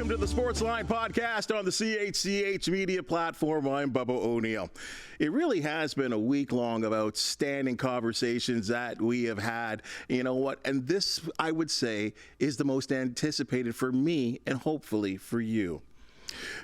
Welcome to the Sportsline podcast on the CHCH media platform. I'm Bubba O'Neil. It really has been a week long of outstanding conversations that we have had. You know what? And this, I would say, is the most anticipated for me and hopefully for you.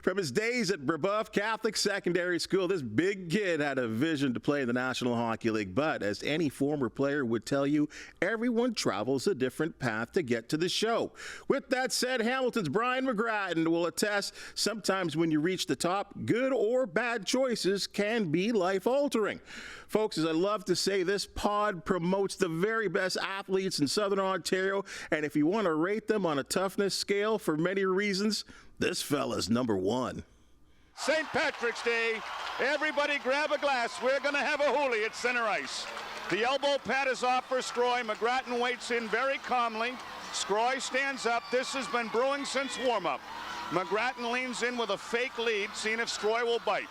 From his days at Brebeuf Catholic Secondary School, this big kid had a vision to play in the National Hockey League. But as any former player would tell you, everyone travels a different path to get to the show. With that said, Hamilton's Brian McGrattan will attest sometimes when you reach the top, good or bad choices can be life-altering. Folks, as I love to say, this pod promotes the very best athletes in Southern Ontario. And if you want to rate them on a toughness scale for many reasons, this fella's number one. St. Patrick's Day, everybody grab a glass. We're going to have a hoolie at center ice. The elbow pad is off for Scroy. McGrattan waits in very calmly. Scroy stands up. This has been brewing since warm-up. McGrattan leans in with a fake lead, seeing if Scroy will bite.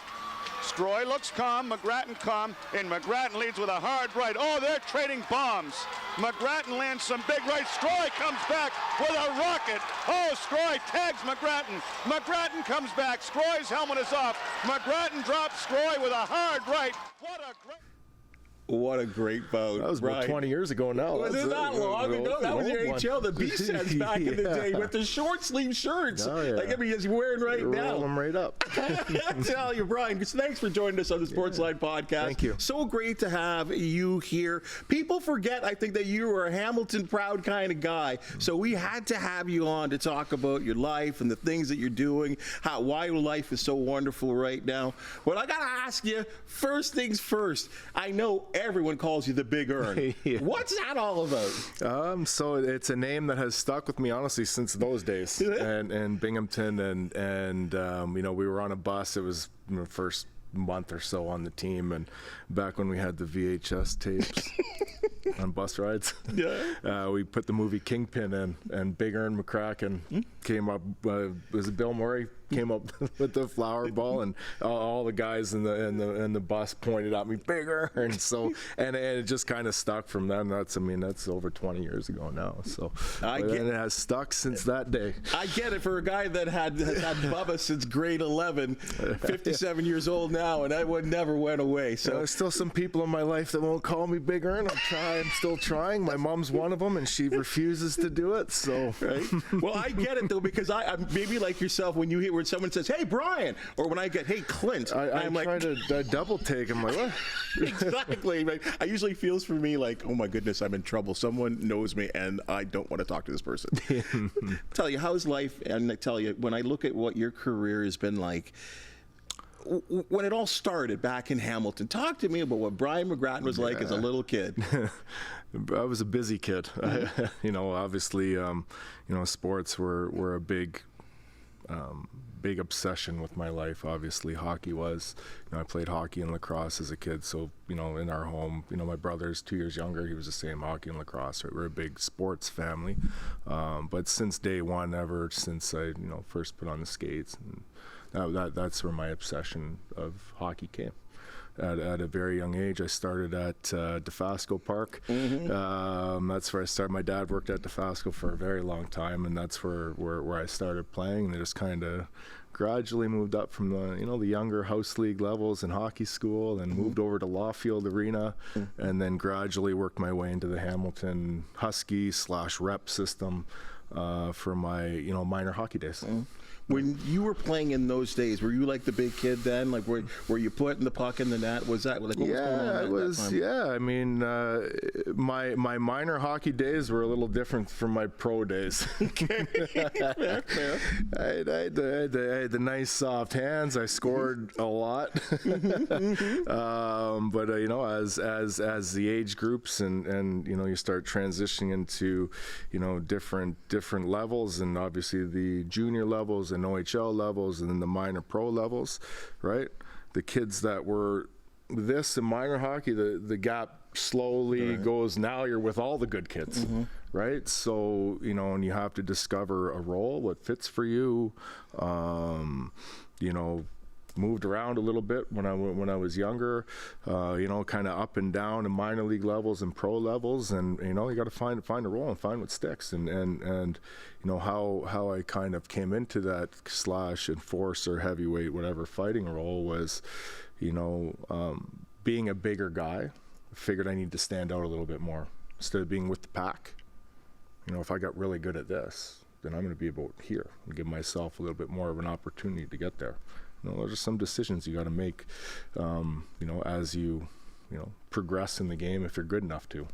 Scroy looks calm, McGrattan calm, and McGrattan leads with a hard right. Oh, they're trading bombs. McGrattan lands some big right. Scroy comes back with a rocket. Oh, Scroy tags McGrattan. McGrattan comes back. Scroy's helmet is off. McGrattan drops Scroy with a hard right. What a great bout. That was about 20 years ago now. Was it that long ago? That was the NHL, the B-sets back in the day with the short sleeve shirts. Oh, yeah. Like I mean, he's wearing right now. Roll them right up. I tell you, Brian, thanks for joining us on the Sportsline podcast. Thank you. So great to have you here. People forget, I think, that you were a Hamilton proud kind of guy. So we had to have you on to talk about your life and the things that you're doing, why your life is so wonderful right now. Well, I got to ask you, first things first, I know everyone calls you the Big Earn. Yeah. What's that all about? So it's a name that has stuck with me, honestly, since those days. And Binghamton, and you know, we were on a bus. It was the first month or so on the team, and back when we had the VHS tapes on bus rides, we put the movie Kingpin in, and Big Earn McCracken came up. Was it Bill Murray? Came up with the flower ball, and all the guys in the bus pointed at me, Big Earn. So and it just kind of stuck from then. That's over 20 years ago now. So and it has stuck since that day. I get it, for a guy that had Bubba since grade 11, 57 years old now, and that one never went away. So there's still some people in my life that won't call me Big Earn. I'm still trying. My mom's one of them, and she refuses to do it. So right. Well, I get it though, because I'm maybe like yourself, when you hear when someone says, "Hey, Brian," or when I get, "Hey, Clint," I'm like, try to double take. I'm like, what? Exactly. Like, I usually feels for me like, oh my goodness, I'm in trouble. Someone knows me, and I don't want to talk to this person. Tell you, how's life? And I tell you, when I look at what your career has been like, when it all started back in Hamilton, talk to me about what Brian McGrattan was like as a little kid. I was a busy kid. You know, obviously, you know, sports were a big obsession with my life. Obviously, hockey was. You know, I played hockey and lacrosse as a kid. So, you know, in our home, you know, my brother's 2 years younger. He was the same, hockey and lacrosse. Right? We're a big sports family. But since day one, ever since I, you know, first put on the skates, and that's where my obsession of hockey came. At a very young age, I started at DeFasco Park. That's where I started. My dad worked at DeFasco for a very long time, and that's where I started playing. And I just kind of gradually moved up from the younger house league levels in hockey school, and moved over to Lawfield Arena, and then gradually worked my way into the Hamilton Husky / rep system for my minor hockey days. When you were playing in those days, were you like the big kid then? Like, were you putting the puck in the net? Was that like, what was going on? It was. Yeah, I mean, my minor hockey days were a little different from my pro days. Fair. I had the nice soft hands. I scored a lot. But you know, as the age groups and you know, you start transitioning into, you know, different levels, and obviously the junior levels and OHL levels, and then the minor pro levels, right? The kids that were this in minor hockey, the gap slowly goes. Now you're with all the good kids, right? So, you know, and you have to discover a role, what fits for you. You know, moved around a little bit when I was younger, kind of up and down in minor league levels and pro levels, and you got to find a role and find what sticks, and how I kind of came into that / enforcer, heavyweight, whatever fighting role was, being a bigger guy. I figured I need to stand out a little bit more instead of being with the pack. If I got really good at this, then I'm going to be about here and give myself a little bit more of an opportunity to get there. Those are some decisions you got to make, as you progress in the game if you're good enough to.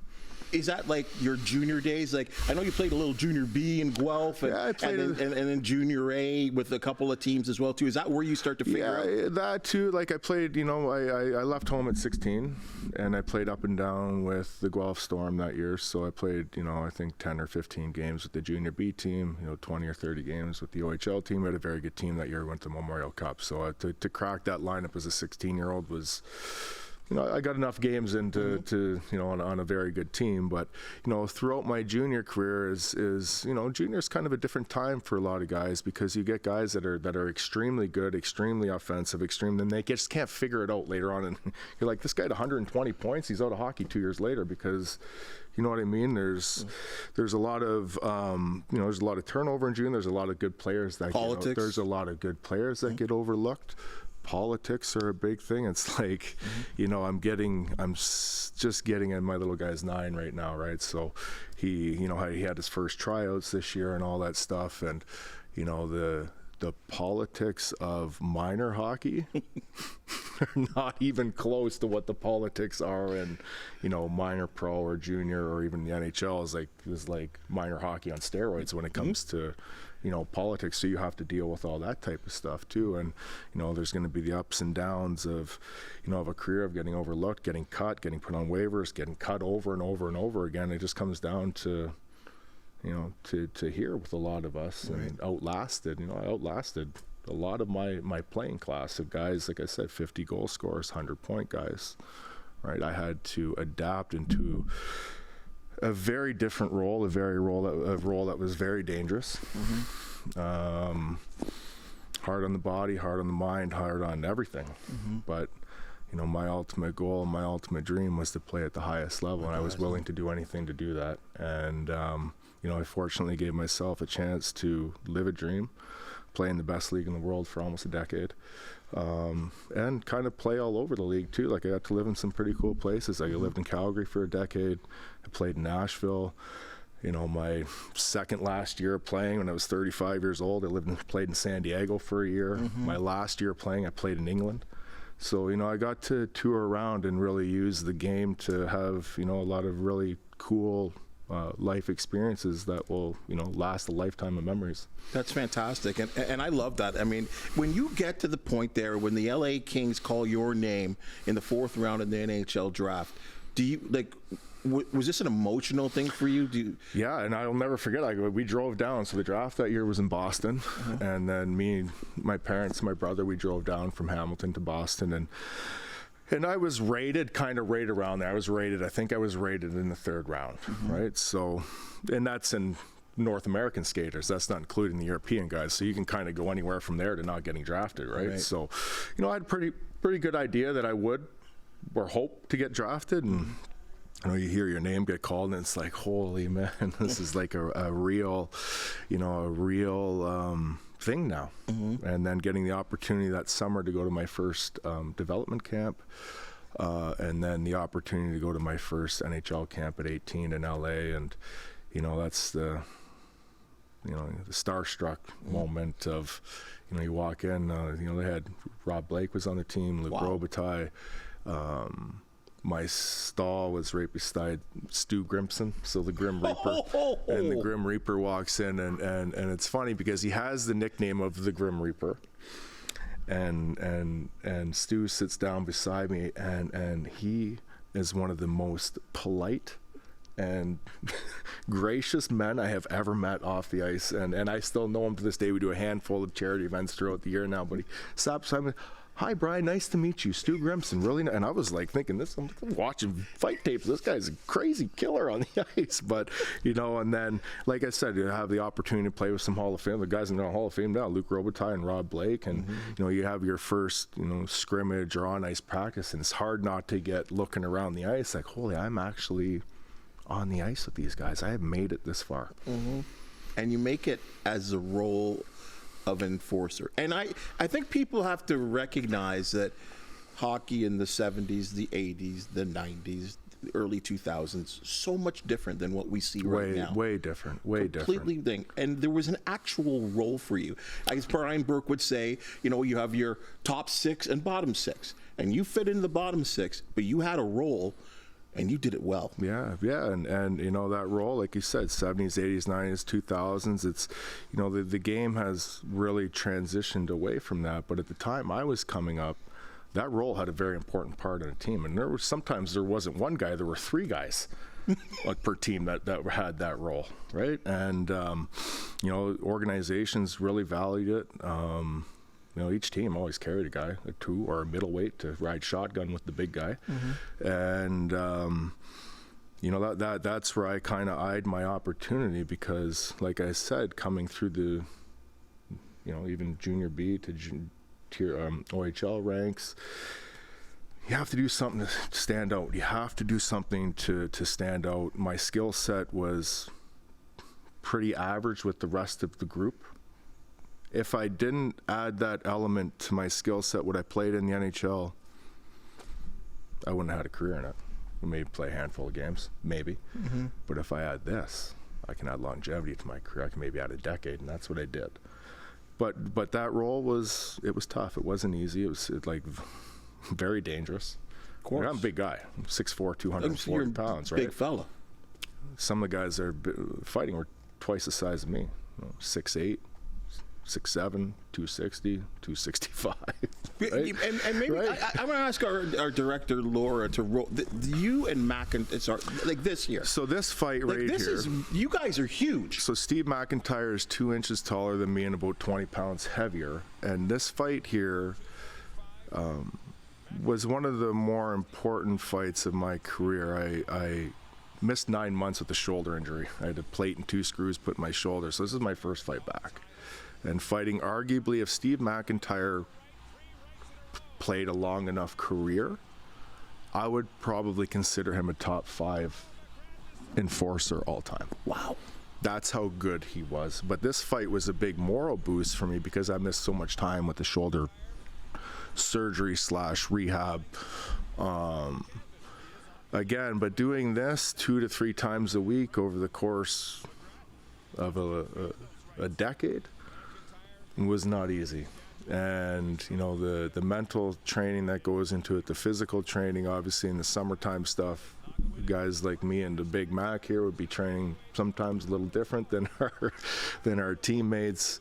Is that like your junior days? Like, I know you played a little junior B in Guelph, and then junior A with a couple of teams as well too. Is that where you start to figure out? Yeah, that too. Like I played, I left home at 16, and I played up and down with the Guelph Storm that year. So I played, I think 10 or 15 games with the junior B team, 20 or 30 games with the OHL team. We had a very good team that year. We went to the Memorial Cup. So to crack that lineup as a 16-year-old was... I got enough games into on a very good team, but throughout my junior career is junior is kind of a different time for a lot of guys, because you get guys that are extremely good, extremely offensive, and they just can't figure it out later on, and you're like, this guy had 120 points, he's out of hockey 2 years later, because you know what I mean? There's a lot of there's a lot of turnover in junior. There's a lot of good players that there's a lot of good players that get overlooked. Politics are a big thing. It's like, I'm just getting in my little guy's 9 right now, right? So he had his first tryouts this year and all that stuff, and the politics of minor hockey are not even close to what the politics are in minor pro or junior or even the NHL is like minor hockey on steroids when it comes to politics. So you have to deal with all that type of stuff too, and there's going to be the ups and downs of of a career of getting overlooked, getting cut, getting put on waivers, getting cut over and over and over again. It just comes down to to here with a lot of us, and outlasted. I outlasted a lot of my playing class of guys, like I said, 50 goal scorers, 100-point guys, right? I had to adapt into a very different role, a role that was very dangerous. Hard on the body, hard on the mind, hard on everything. But my ultimate goal, my ultimate dream was to play at the highest level, and I was willing to do anything to do that. And I fortunately gave myself a chance to live a dream, play in the best league in the world for almost a decade, and kind of play all over the league too. Like, I got to live in some pretty cool places. Like, I lived in Calgary for a decade. I played in Nashville. My second last year playing, when I was 35 years old, I played in San Diego for a year. My last year playing, I played in England. So, I got to tour around and really use the game to have, a lot of really cool life experiences that will, last a lifetime of memories. That's fantastic, and I love that. I mean, when you get to the point there, when the LA Kings call your name in the 4th round of the NHL draft, do you was this an emotional thing for you? Yeah, and I'll never forget. We drove down. So the draft that year was in Boston, and then me, my parents, my brother, we drove down from Hamilton to Boston, and I was rated right around there. I think I was rated in the 3rd round, right? So, and that's in North American skaters. That's not including the European guys. So you can kind of go anywhere from there to not getting drafted, right? So, I had a pretty good idea that I would, or hope to get drafted, and you hear your name get called, and it's like, holy man, this is like a real thing now. And then getting the opportunity that summer to go to my first development camp, and then the opportunity to go to my first NHL camp at 18 in LA, and that's the starstruck moment of you walk in. They had Rob Blake was on the team, Luc Robitaille. My stall was right beside Stu Grimson, so the Grim Reaper, and the Grim Reaper walks in, and it's funny because he has the nickname of the Grim Reaper, and Stu sits down beside me, and he is one of the most polite and gracious men I have ever met off the ice, and I still know him to this day. We do a handful of charity events throughout the year now, but he stops beside me. hi, Brian, nice to meet you. Stu Grimson, really nice. And I was like thinking this, I'm watching fight tapes. This guy's a crazy killer on the ice. But, you know, and then, like I said, you have the opportunity to play with some Hall of Fame. The guys in the Hall of Fame now, Luke Robitaille and Rob Blake. And, you know, you have your first, you know, scrimmage or on-ice practice, and it's hard not to get looking around the ice like, holy, I'm actually on the ice with these guys. I have made it this far. And you make it as a role of enforcer. And I think people have to recognize that hockey in the 70s, the 80s, the 90s, the early 2000s, so much different than what we see right now. Way different. Completely different. And there was an actual role for you. I guess Brian Burke would say, you know, you have your top 6 and bottom 6, and you fit into the bottom 6, but you had a role. And you did it well. Yeah, and you know, that role, like you said, 70s, 80s, 90s, 2000s, it's, you know, the game has really transitioned away from that. But at the time I was coming up, that role had a very important part in a team. And sometimes there wasn't one guy, there were 3 guys like per team that had that role, right? And, you know, organizations really valued it. You know, each team always carried a guy, a 2 or a middleweight to ride shotgun with the big guy. And, you know, that's where I kind of eyed my opportunity because, like I said, coming through the, you know, even junior B to tier OHL ranks, you have to do something to stand out. You have to do something to stand out. My skill set was pretty average with the rest of the group. If I didn't add that element to my skill set, what I played in the NHL, I wouldn't have had a career in it. Maybe play a handful of games, maybe. But if I add this, I can add longevity to my career. I can maybe add a decade, and that's what I did. But that role was tough. It wasn't easy. It was like very dangerous. Of course. I'm a big guy. I'm 6'4", 240 pounds, right? Big fella. Some of the guys that are fighting were twice the size of me. You know, 6'8". 6'7", 260, 265. Right? And maybe right? I'm going to ask our director Laura to roll. You and McIntyre, like this year. So this fight like right here. You guys are huge. So Steve McIntyre is 2 inches taller than me and about 20 pounds heavier. And this fight here was one of the more important fights of my career. I missed 9 months with a shoulder injury. I had a plate and 2 screws put in my shoulder. So this is my first fight back. And fighting arguably, if Steve McIntyre played a long enough career, I would probably consider him a top 5 enforcer all time. Wow. That's how good he was. But this fight was a big moral boost for me because I missed so much time with the shoulder surgery / rehab. Again, but doing this 2 to 3 times a week over the course of a decade was not easy. And you know, the mental training that goes into it, the physical training, obviously in the summertime stuff, guys like me and the Big Mac here would be training sometimes a little different than our teammates.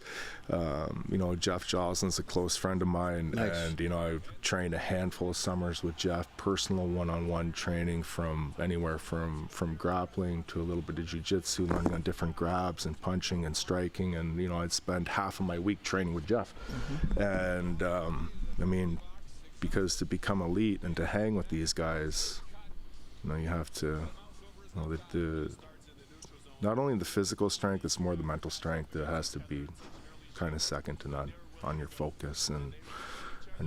You know, Jeff Joslin's a close friend of mine. Nice. And you know, I've trained a handful of summers with Jeff, personal one-on-one training from anywhere from grappling to a little bit of jiu-jitsu, learning on different grabs and punching and striking. And you know, I'd spend half of my week training with Jeff. And I mean, because to become elite and to hang with these guys, you know, you have to, you know, the not only the physical strength, it's more the mental strength that has to be kind of second to none on your focus and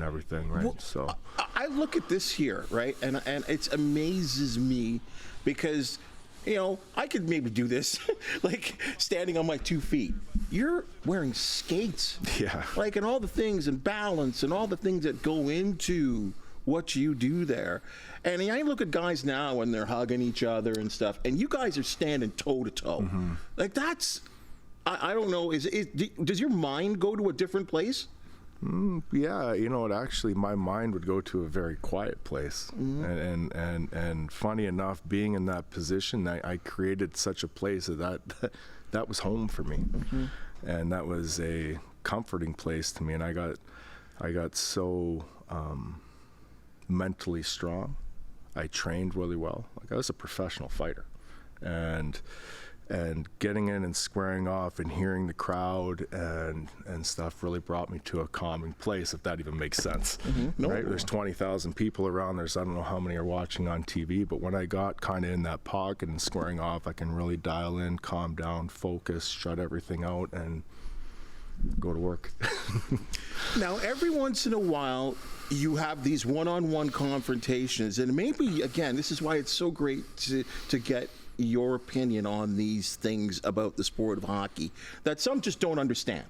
everything, right? Well, so I look at this here, right, and it amazes me because, you know, I could maybe do this like standing on my 2 feet. You're wearing skates, yeah, like, and all the things and balance and all the things that go into what you do there. And I look at guys now and they're hugging each other and stuff, and you guys are standing toe to toe. Like, that's, I don't know, does your mind go to a different place? Yeah, you know what, actually my mind would go to a very quiet place. And funny enough, being in that position, I created such a place that was home for me. And that was a comforting place to me, and I got so mentally strong. I trained really well. Like, I was a professional fighter, and and getting in and squaring off and hearing the crowd and stuff really brought me to a calming place, if that even makes sense. Right? There's 20,000 people around. I don't know how many are watching on TV, but when I got kind of in that pocket and squaring off, I can really dial in, calm down, focus, shut everything out, and go to work. Now, every once in a while, you have these one-on-one confrontations, and maybe, again, this is why it's so great to get your opinion on these things about the sport of hockey that some just don't understand.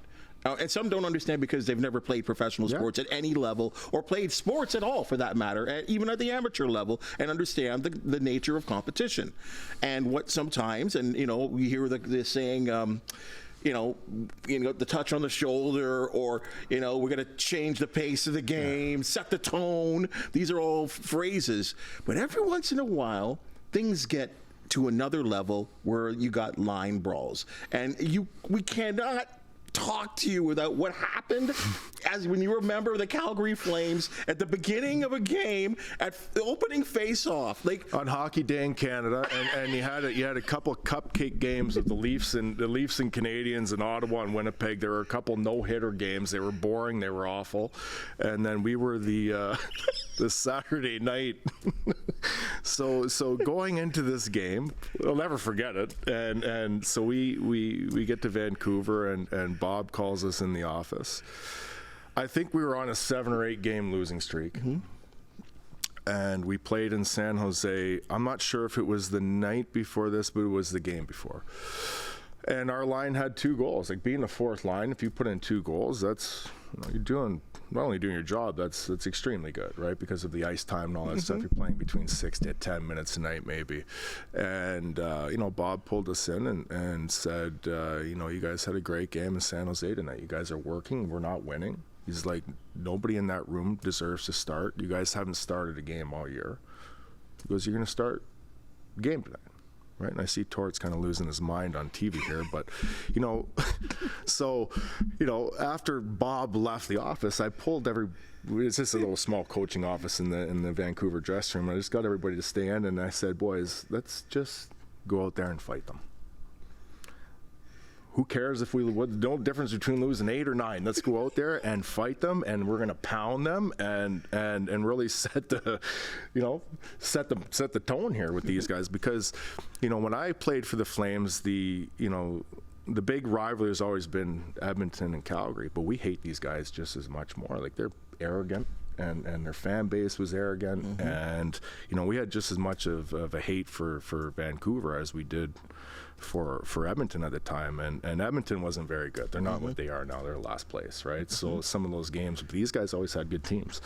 And some don't understand because they've never played professional sports at any level, or played sports at all, for that matter, even at the amateur level, and understand the nature of competition. And what sometimes, and we hear the saying, the touch on the shoulder, or we're going to change the pace of the game, set the tone. These are all phrases, but every once in a while, things get to another level where you got line brawls, and we cannot talk to you without what happened as when you remember the Calgary Flames at the beginning of a game at the opening face-off, like on Hockey Day in Canada, and you had a couple of cupcake games of the Leafs and Canadians in Ottawa and Winnipeg. There were a couple no-hitter games. They were boring. They were awful. And then we were the Saturday night. So going into this game, I'll never forget it. And so we get to Vancouver, and Bob calls us in the office. I think we were on a 7 or 8 game losing streak. And we played in San Jose. I'm not sure if it was the night before this, but it was the game before. And our line had 2 goals. Like, being the fourth line, if you put in 2 goals, that's you're not only doing your job, that's extremely good, right? Because of the ice time and all that stuff. You're playing between 6 to 10 minutes a night, maybe. And Bob pulled us in and said, you guys had a great game in San Jose tonight. You guys are working. We're not winning. He's like, nobody in that room deserves to start. You guys haven't started a game all year. He goes, you're going to start the game tonight. Right? And I see Tort's kind of losing his mind on TV here, but after Bob left the office, I pulled it's just a little small coaching office in the Vancouver dressing room. I just got everybody to stand, and I said, boys, let's just go out there and fight them. Who cares if no difference between losing 8 or 9. Let's go out there and fight them, and we're going to pound them and really set the tone here with these guys. Because when I played for the Flames, the big rivalry has always been Edmonton and Calgary, but we hate these guys just as much more. Like, they're arrogant. And their fan base was arrogant, and we had just as much of a hate for Vancouver as we did for Edmonton at the time, and Edmonton wasn't very good. They're not what they are now. They're last place, right? So some of those games, these guys always had good teams,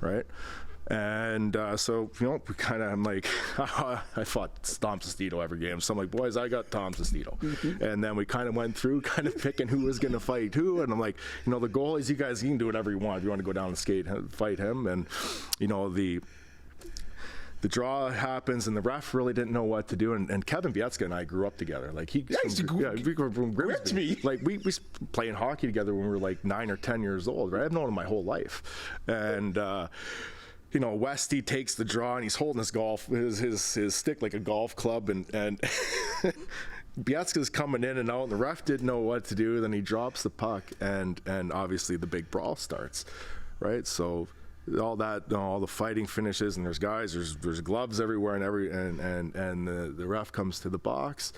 right? And so we kind of, I'm like, I fought Tom Sestito every game. So I'm like, boys, I got Tom Sestito. And then we kind of went through kind of picking who was going to fight who. And I'm like, the goalies, you guys, you can do whatever you want. If you want to go down and skate, fight him. And, the draw happens, and the ref really didn't know what to do. And Kevin Bietska and I grew up together. Like, we grew from Grimsby. Like, we playing hockey together when we were like 9 or 10 years old, right? I've known him my whole life. And, Westy takes the draw, and he's holding his stick like a golf club, and Bietska's coming in and out, and the ref didn't know what to do. Then he drops the puck, and obviously the big brawl starts, right? So all the fighting finishes, and there's gloves everywhere, and the ref comes to the box,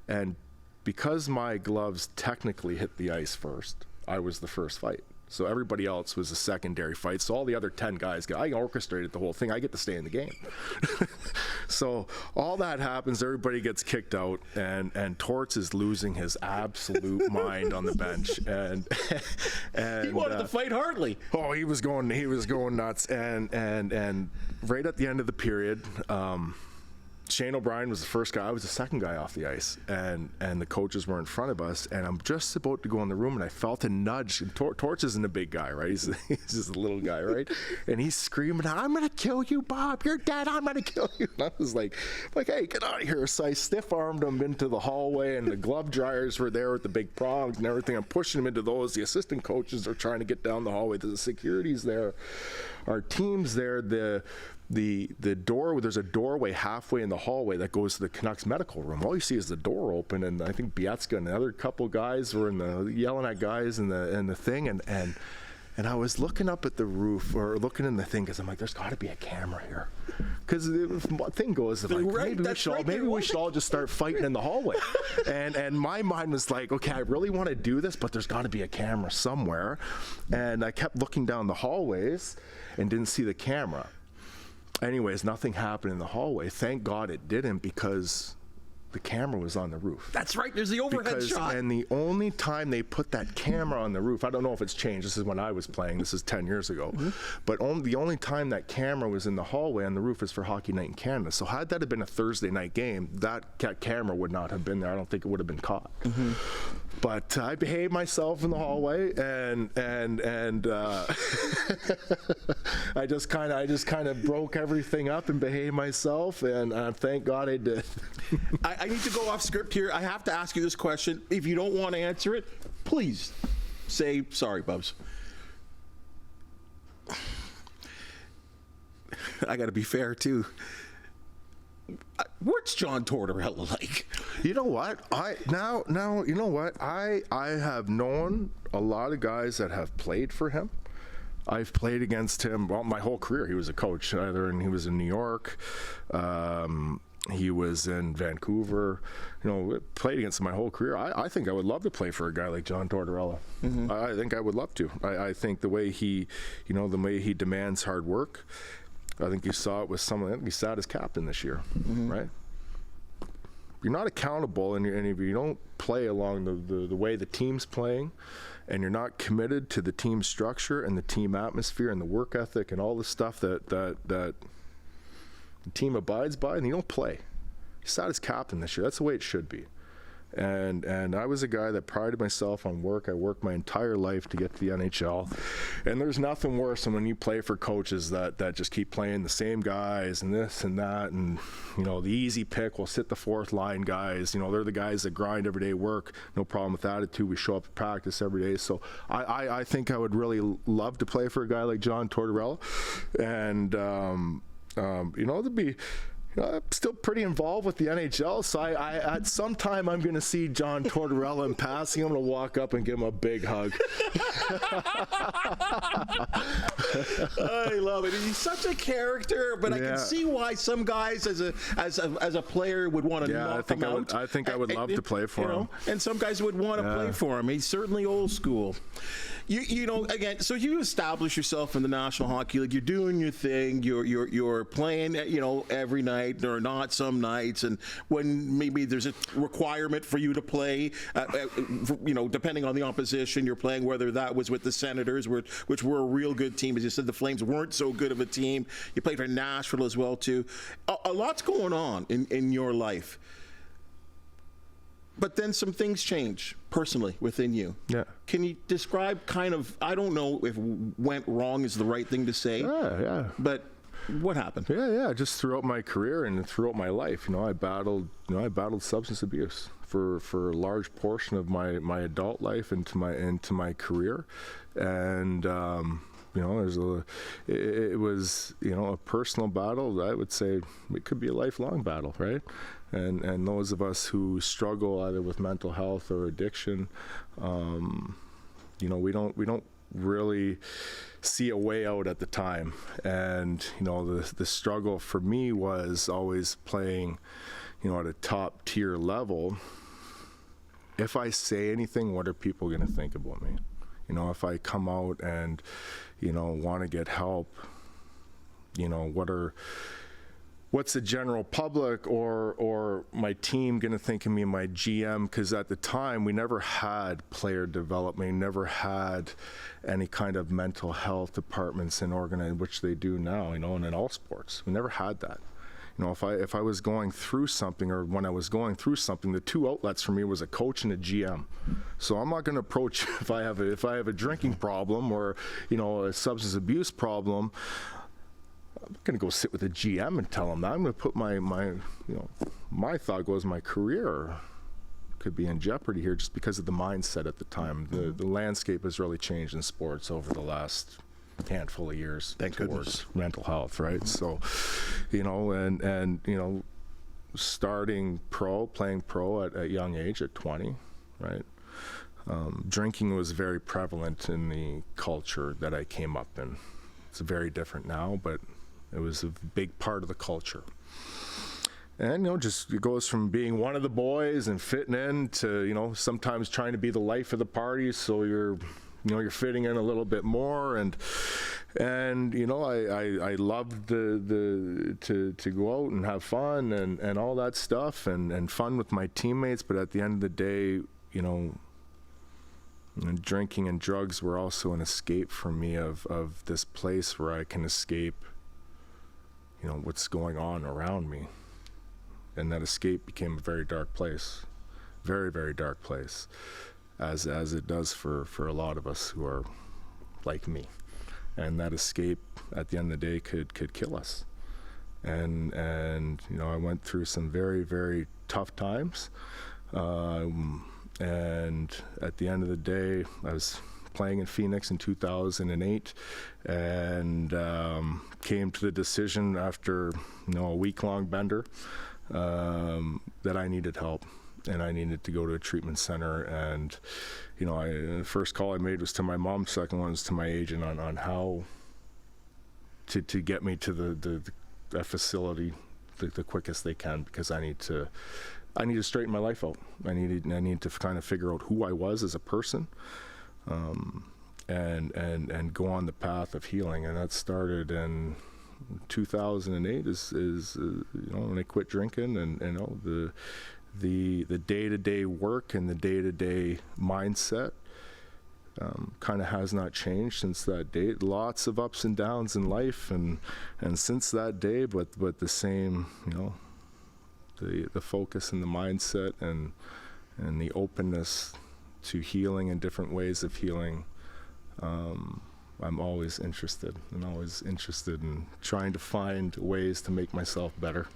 and because my gloves technically hit the ice first, I was the first fight. So everybody else was a secondary fight. So all the other 10 guys, I orchestrated the whole thing. I get to stay in the game. So all that happens. Everybody gets kicked out, and Torts is losing his absolute mind on the bench. And he wanted to fight Hartley. Oh, he was going nuts. And right at the end of the period, Shane O'Brien was the first guy. I was the second guy off the ice, and the coaches were in front of us, and I'm just about to go in the room, and I felt a nudge. And Torch isn't a big guy, right? He's just a little guy, right? And he's screaming, "I'm going to kill you, Bob. You're dead. I'm going to kill you." And I was like, hey, get out of here. So I stiff-armed him into the hallway, and the glove dryers were there with the big prongs and everything. I'm pushing him into those. The assistant coaches are trying to get down the hallway. The security's there. Our team's there. the door, there's a doorway halfway in the hallway that goes to the Canucks medical room. All you see is the door open, and I think Bietska and the other couple guys were yelling at guys in the thing, and I was looking up at the roof, or looking in the thing, because I'm like, there's got to be a camera here. Because the thing goes, like, maybe we should all just start fighting in the hallway. and my mind was like, okay, I really want to do this, but there's got to be a camera somewhere. And I kept looking down the hallways and didn't see the camera. Anyways, nothing happened in the hallway. Thank God it didn't, because the camera was on the roof. That's right. There's the overhead shot. And the only time they put that camera on the roof, I don't know if it's changed. This is when I was playing. This is 10 years ago. But the only time that camera was in the hallway on the roof is for Hockey Night in Canada. So had that have been a Thursday night game, that camera would not have been there. I don't think it would have been caught. But I behaved myself in the hallway, and I just kind of broke everything up and behaved myself, and thank God I did. I need to go off script here. I have to ask you this question. If you don't want to answer it, please say sorry, Bubs. I got to be fair too. What's John Tortorella like? You know what? You know what? I have known a lot of guys that have played for him. I've played against him my whole career. He was a coach, he was in New York. He was in Vancouver. Played against him my whole career. I think I would love to play for a guy like John Tortorella. I think I would love to. I think the way he demands hard work. I think you saw it with someone. I think he sat as captain this year, right? You're not accountable, and if you don't play along the way the team's playing, and you're not committed to the team structure and the team atmosphere and the work ethic and all the stuff that the team abides by, and you don't play. He sat as captain this year. That's the way it should be. And I was a guy that prided myself on work. I worked my entire life to get to the NHL. And there's nothing worse than when you play for coaches that just keep playing the same guys and this and that. And, the easy pick will sit the fourth line guys. They're the guys that grind every day, work, no problem with attitude. We show up at practice every day. So I think I would really love to play for a guy like John Tortorella. And, to be... I'm still pretty involved with the NHL, so I at some time I'm going to see John Tortorella in passing. I'm going to walk up and give him a big hug. I love it. He's such a character, but I can see why some guys as a player would want to knock him out. I think I would love to play for him. And some guys would want to play for him. He's certainly old school. Again, so you establish yourself in the National Hockey League. You're doing your thing. You're playing, every night or not some nights, and when maybe there's a requirement for you to play, depending on the opposition you're playing, whether that was with the Senators, which were a real good team. As you said, the Flames weren't so good of a team. You played for Nashville as well, too. A lot's going on in your life. But then some things change personally within you. Yeah. Can you describe I don't know if went wrong is the right thing to say. Yeah. But what happened? Yeah. Just throughout my career and throughout my life, I battled substance abuse for a large portion of my adult life into my career. And, it was a personal battle. I would say it could be a lifelong battle, right? And those of us who struggle either with mental health or addiction, we don't really see a way out at the time. And the struggle for me was always playing, at a top tier level. If I say anything, what are people going to think about me? If I come out and want to get help, what's the general public or my team going to think of me, my GM? Because at the time we never had player development, never had any kind of mental health departments in organization, which they do now, and in all sports. We never had that. If I was going through something, or when I was going through something, the two outlets for me was a coach and a GM. So I'm not going to approach if I have a drinking problem or a substance abuse problem. I'm going to go sit with a GM and tell him that. I'm going to put my thought goes, my career could be in jeopardy here just because of the mindset at the time. The landscape has really changed in sports over the last handful of years Thank towards goodness. mental health, right? So, and starting playing pro at a young age, at 20, right? Drinking was very prevalent in the culture that I came up in. It's very different now, but it was a big part of the culture. And, just it goes from being one of the boys and fitting in to, sometimes trying to be the life of the party, so you're fitting in a little bit more, and I loved to go out and have fun and all that stuff and fun with my teammates, but at the end of the day, drinking and drugs were also an escape for me of this place where I can escape, what's going on around me. And that escape became a very dark place, very, very dark place, as it does for a lot of us who are like me. And that escape, at the end of the day, could kill us. And I went through some very, very tough times. And at the end of the day, I was playing in Phoenix in 2008, and came to the decision after a week-long bender that I needed help, and I needed to go to a treatment center. And the first call I made was to my mom, second one was to my agent on how to get me to the facility the quickest they can, because I need to straighten my life out. I need to kind of figure out who I was as a person, and go on the path of healing. And that started in 2008 is when I quit drinking, and the day-to-day work and the day-to-day mindset kind of has not changed since that day. Lots of ups and downs in life, and since that day, but the same, the focus and the mindset and the openness to healing and different ways of healing. I'm always interested in trying to find ways to make myself better.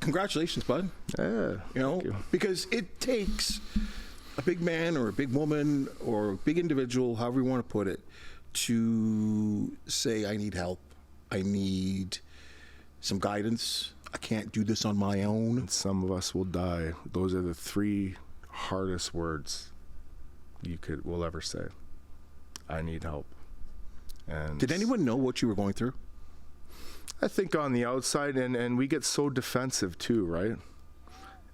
Congratulations, bud. Yeah, thank you. Because it takes a big man or a big woman or a big individual, however you want to put it, to say, I need help. I need some guidance. I can't do this on my own. And some of us will die. Those are the 3 hardest words will ever say. I need help. And did anyone know what you were going through? I think on the outside, and we get so defensive too, right?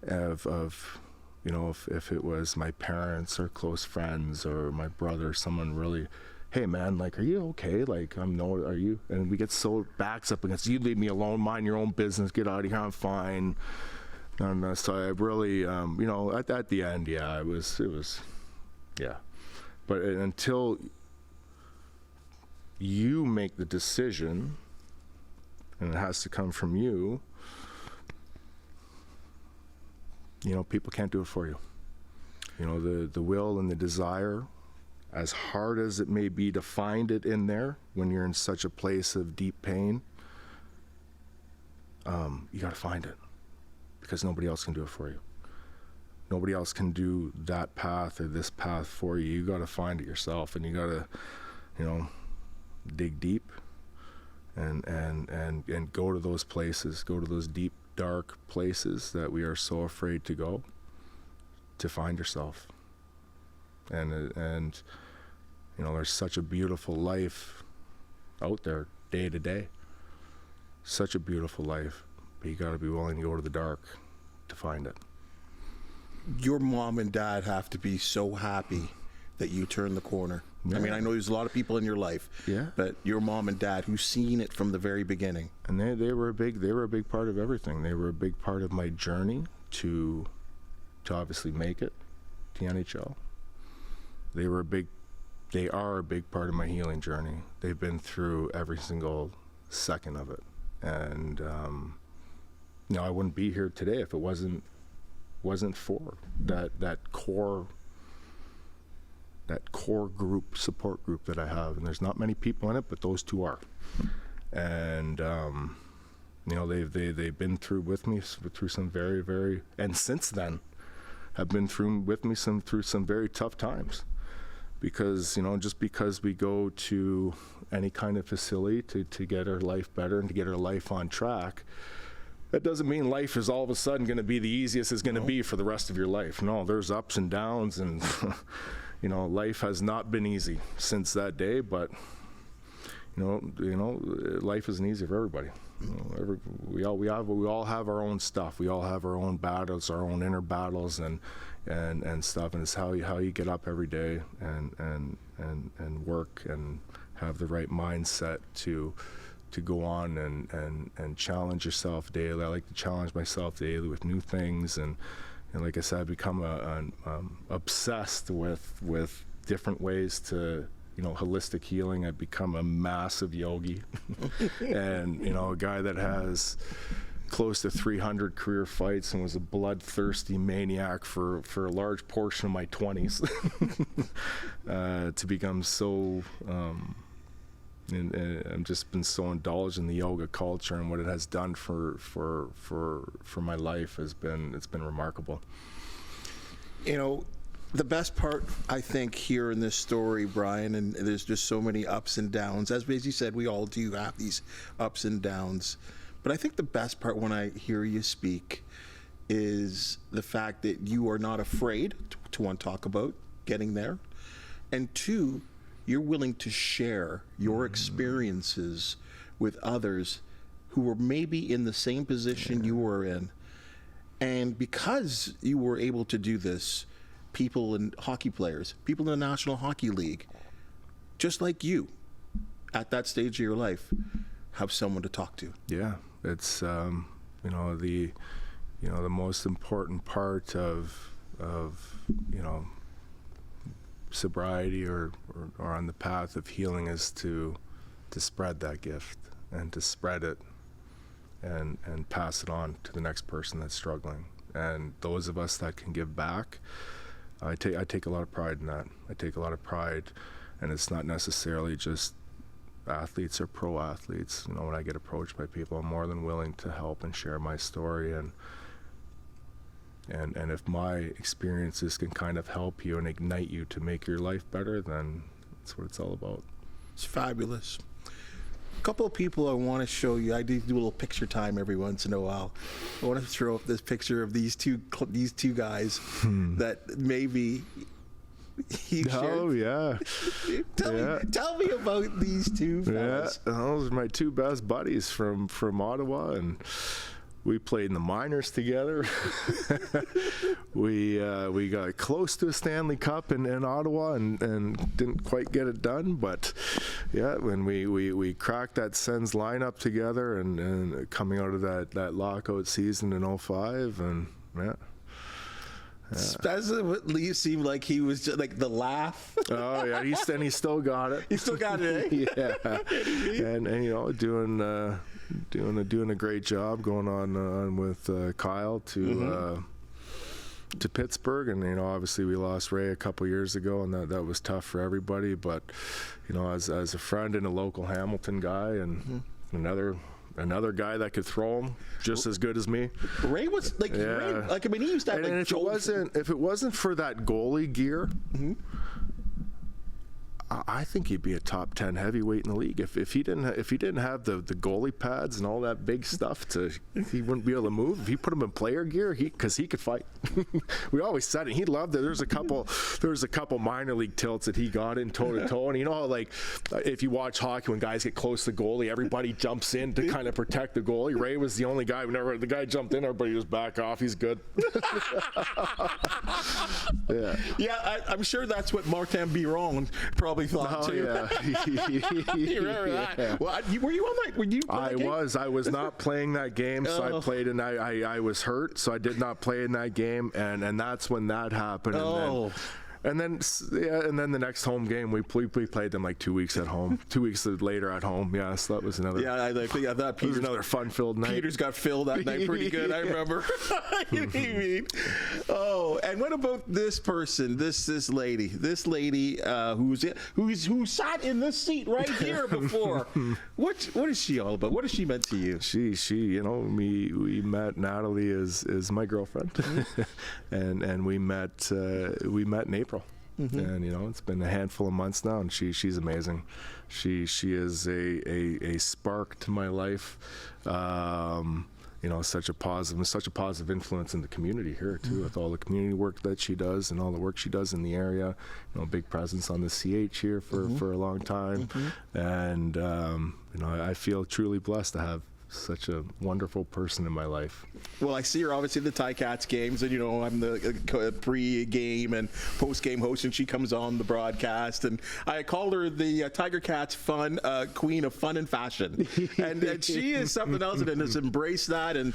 If it was my parents or close friends or my brother, someone really, hey man, like, are you okay? Like, are you? And we get so backs up against, you leave me alone, mind your own business, get out of here, I'm fine. And so I really, at the end, yeah, it was, yeah. But until you make the decision, and it has to come from you, people can't do it for you. The will and the desire, as hard as it may be to find it in there when you're in such a place of deep pain, you got to find it, because nobody else can do it for you. Nobody else can do that path or this path for you. You got to find it yourself, and you got to, dig deep and go to those places, go to those deep, dark places that we are so afraid to go, to find yourself. And there's such a beautiful life out there day to day. Such a beautiful life, but you got to be willing to go to the dark to find it. Your mom and dad have to be so happy that you turned the corner. Yeah. I mean, I know there's a lot of people in your life, yeah, but your mom and dad who've seen it from the very beginning. And they were a big part of everything. They were a big part of my journey to obviously make it to the NHL. They are a big part of my healing journey. They've been through every single second of it. And I wouldn't be here today if it wasn't for that core group, support group that I have. And there's not many people in it, but those 2 are. And they've been through with me through some very, very, and since then have been through with me through some very tough times. because, you know, just because we go to any kind of facility to get our life better and to get our life on track, that doesn't mean life is all of a sudden going to be the easiest it's going to be for the rest of your life. No, there's ups and downs, and you know, life has not been easy since that day. But you know, life isn't easy for everybody. You know, we all have our own stuff. We all have our own battles, our own inner battles, and stuff. And it's how you get up every day and work and have the right mindset to go on and challenge yourself daily. I like to challenge myself daily with new things, and like I said, I become obsessed with different ways to, you know, holistic healing. I've become a massive yogi, and, you know, a guy that has close to 300 career fights and was a bloodthirsty maniac for a large portion of my 20s, to become so. And I've just been so indulged in the yoga culture, and what it has done for my life it's been remarkable. You know, the best part, I think, here in this story, Brian, and there's just so many ups and downs. As you said, we all do have these ups and downs. But I think the best part when I hear you speak is the fact that you are not afraid to one, talk about getting there, and two, you're willing to share your experiences with others who were maybe in the same position you were in. And because you were able to do this, people and hockey players, people in the National Hockey League, just like you, at that stage of your life, have someone to talk to. Yeah, it's you know, the most important part of you know, sobriety or on the path of healing is to spread that gift and to spread it and pass it on to the next person that's struggling. And those of us that can give back, I take a lot of pride in that. I take a lot of pride, and it's not necessarily just athletes or pro athletes. You know, when I get approached by people, I'm more than willing to help and share my story, and if my experiences can kind of help you and ignite you to make your life better, then that's what it's all about. It's fabulous. A couple of people I want to show you. I do a little picture time every once in a while. I want to throw up this picture of these two guys that maybe you Oh, yeah. Tell me about these two fellas. Yeah, those are my two best buddies from Ottawa, and we played in the minors together. We got close to a Stanley Cup in Ottawa and didn't quite get it done. But yeah, when we cracked that Sens lineup together and coming out of that lockout season in 2005, and yeah. Especially what Lee seemed like he was just like the laugh. Oh yeah, he still got it. He still got it, eh? Yeah, and you know, doing a great job going on with Kyle to Pittsburgh, and you know, obviously we lost Ray a couple years ago, and that was tough for everybody. But you know, as a friend and a local Hamilton guy, and another guy that could throw him just as good as me. Ray was like, Ray, like I mean, he used to have and if it wasn't for that goalie gear, I think he'd be a top 10 heavyweight in the league. If he didn't have the goalie pads and all that big stuff, he wouldn't be able to move. If he put him in player gear, because he could fight. We always said it. He loved it. There was a couple minor league tilts that he got in toe to toe, and you know how, like, if you watch hockey, when guys get close to the goalie, everybody jumps in to kind of protect the goalie. Ray was the only guy. Whenever the guy jumped in, everybody just back off. He's good. Yeah, I'm sure that's what Martin Biron probably thought too. You remember that? Yeah. Well, were you on that? Were you? I was not playing that game, so I played, and I was hurt, so I did not play in that game, and that's when that happened. And then the next home game we played them like 2 weeks at home. 2 weeks later at home. Yeah, so that was another. Yeah, I thought Peter's another fun-filled night. Peters got filled that night pretty good. I remember. You know what I mean? Oh, and what about this person? This lady who sat in this seat right here before. What is she all about? What has she meant to you? She you know, we met Natalie is my girlfriend, and we met in April. and you know, it's been a handful of months now, and she's amazing. She is a spark to my life. You know, such a positive influence in the community here too, with all the community work that she does and all the work she does in the area. You know, big presence on the CH here for a long time, and you know, I feel truly blessed to have such a wonderful person in my life. Well, I see her obviously at the Ticats games, and you know, I'm the pre-game and post-game host, and she comes on the broadcast, and I called her the Tiger Cats queen of fun and fashion, and she is something else, and has embraced that, and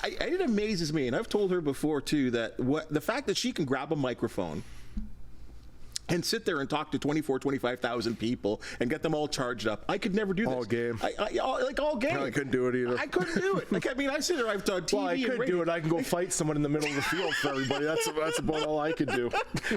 it amazes me, and I've told her before too, that the fact that she can grab a microphone and sit there and talk to 25,000 people and get them all charged up. I could never do this. All game. All game. No, I couldn't do it either. I couldn't do it. Like, I mean, I sit there, I've done TV. Well, I could do it. I can go fight someone in the middle of the field for everybody. That's about all I could do.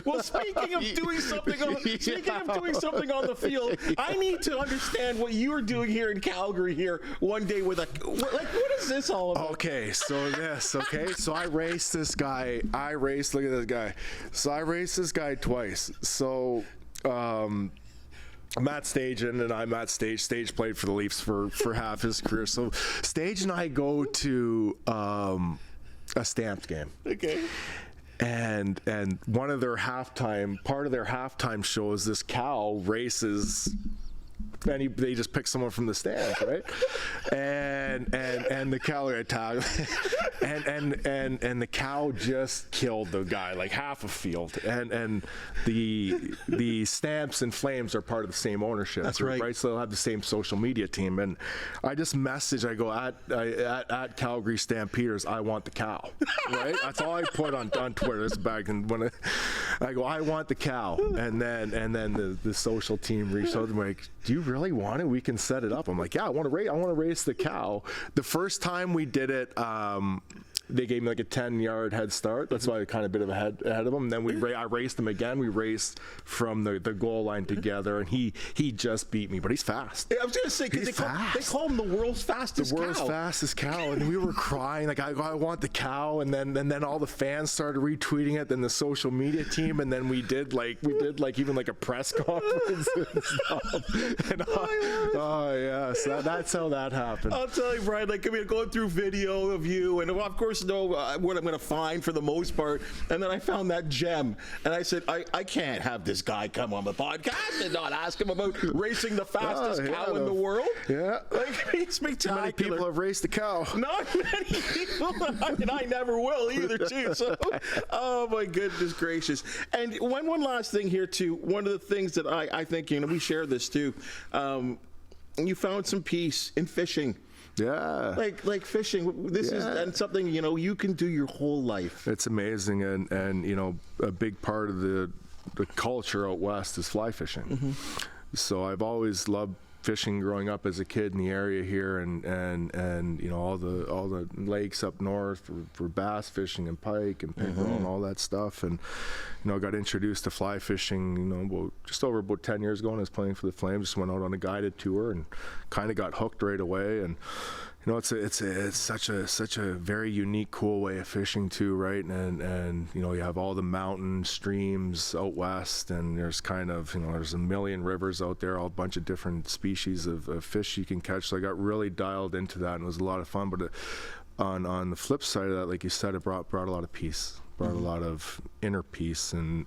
Well, speaking of doing something on the field, I need to understand what you are doing here in Calgary here one day with what is this all about? Okay, so so I raced this guy. Look at this guy. So I raced this guy twice. So Matt Stajan and I'm at Stage. Stage played for the Leafs for half his career. So Stage and I go to a Stamps game. Okay. And one of their part of their halftime show is this cow races, and they just pick someone from the stands, right? and the cow attack, and the cow just killed the guy, like half a field, and the Stamps and Flames are part of the same ownership. That's right. So they'll have the same social media team, and I just message, I go at Calgary Stampeders, I want the cow, right? That's all I put on Twitter. This back, and when I go, I want the cow, and then the social team reached out to me like, do you really want it? We can set it up. I'm like, yeah, I want to race the cow. The first time we did it, they gave me like a 10-yard head start. That's why I kind of a bit of ahead of them. And then I raced him again. We raced from the goal line together, and he just beat me, but he's fast. Yeah, I was going to say, because they call him the world's fastest cow. The world's fastest cow, and we were crying like, I want the cow, and then all the fans started retweeting it. Then the social media team, and then we did even a press conference and stuff. And so that's how that happened. I'll tell you, Brian. Like, I mean, going through video of you, and of course know what I'm going to find for the most part. And then I found that gem, and I said, I can't have this guy come on the podcast and not ask him about racing the fastest cow in the world. Yeah, like, it's spectacular. Many people have raced the cow. Not many people, and I never will either, too. So, oh my goodness gracious! And one last thing here too. One of the things that I think, you know, we share this too. You found some peace in fishing. Yeah. Like fishing. This is and something, you know, you can do your whole life. It's amazing, and you know, a big part of the culture out west is fly fishing. So I've always loved fishing growing up as a kid in the area here, and you know, all the lakes up north for bass fishing and pike and pickerel and all that stuff. And you know, I got introduced to fly fishing, you know, just over 10 years ago when I was playing for the Flames. Just went out on a guided tour and kind of got hooked right away. And you know, it's such a very unique, cool way of fishing too, right? And you know, you have all the mountain streams out west, and there's kind of, you know, there's a million rivers out there, all a bunch of different species of fish you can catch. So I got really dialed into that, and it was a lot of fun. But on the flip side of that, like you said, it brought a lot of peace, brought a lot of inner peace, and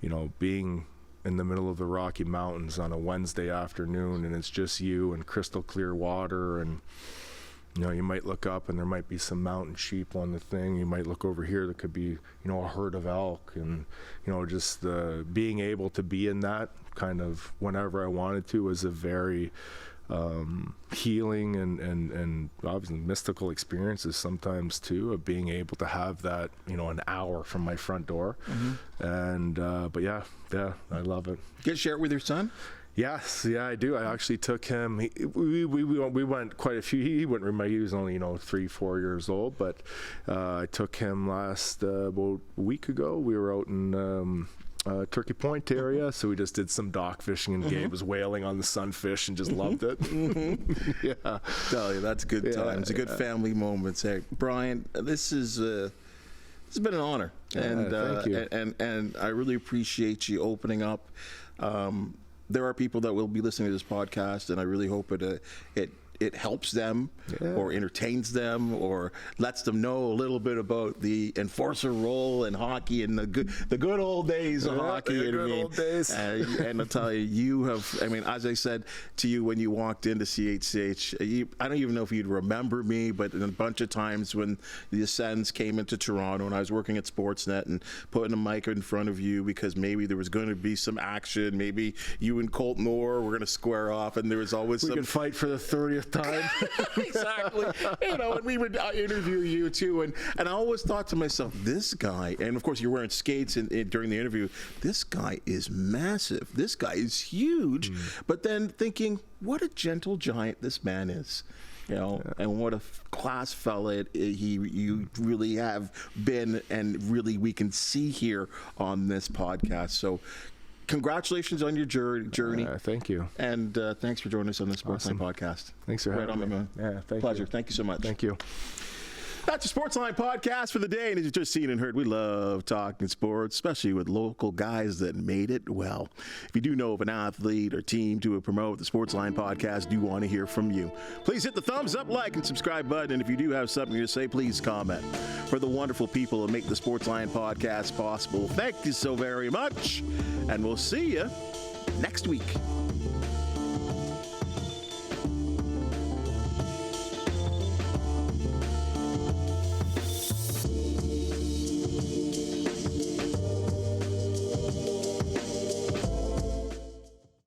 you know, being in the middle of the Rocky Mountains on a Wednesday afternoon, and it's just you and crystal clear water, and you know, you might look up and there might be some mountain sheep on the thing. You might look over here, there could be, you know, a herd of elk, and you know, just being able to be in that kind of whenever I wanted to was a very healing and obviously mystical experiences sometimes too, of being able to have that, you know, an hour from my front door. And but yeah, I love it. You get to share it with your son? Yes, yeah, I do. I actually took him. We went quite a few. He wouldn't remember. He was only, you know, 3-4 years old. But I took him last about a week ago. We were out in Turkey Point area, so we just did some dock fishing, and Gabe was whaling on the sunfish and just loved it. Yeah, tell you, that's good times, good family moments. Hey, Brian, this is It's been an honor, and thank you. And I really appreciate you opening up. There are people that will be listening to this podcast, and I really hope it helps them or entertains them or lets them know a little bit about the enforcer role in hockey and the good old days of hockey. The good old days. And I'll tell you, you have, I mean, as I said to you when you walked into CHCH, I don't even know if you'd remember me, but a bunch of times when the Ascends came into Toronto and I was working at Sportsnet and putting a mic in front of you because maybe there was going to be some action, maybe you and Colton Orr were going to square off, and there was always We could fight for the 30th time. Exactly. You know, and we would interview you too, and I always thought to myself, this guy, and of course you're wearing skates during the interview, this guy is massive, this guy is huge, but then thinking, what a gentle giant this man is. You know, and what a class fella you really have been, and really we can see here on this podcast. So congratulations on your journey. Thank you. And thanks for joining us on the Sportsline podcast. Thanks for having me. Man. Yeah, thank Pleasure. you. Thank you so much. Thank you. That's the Sportsline podcast for the day. And as you've just seen and heard, we love talking sports, especially with local guys that made it well. If you do know of an athlete or team to promote the Sportsline podcast, do want to hear from you. Please hit the thumbs up, like, and subscribe button. And if you do have something to say, please comment. For the wonderful people that make the Sportsline podcast possible, thank you so very much. And we'll see you next week.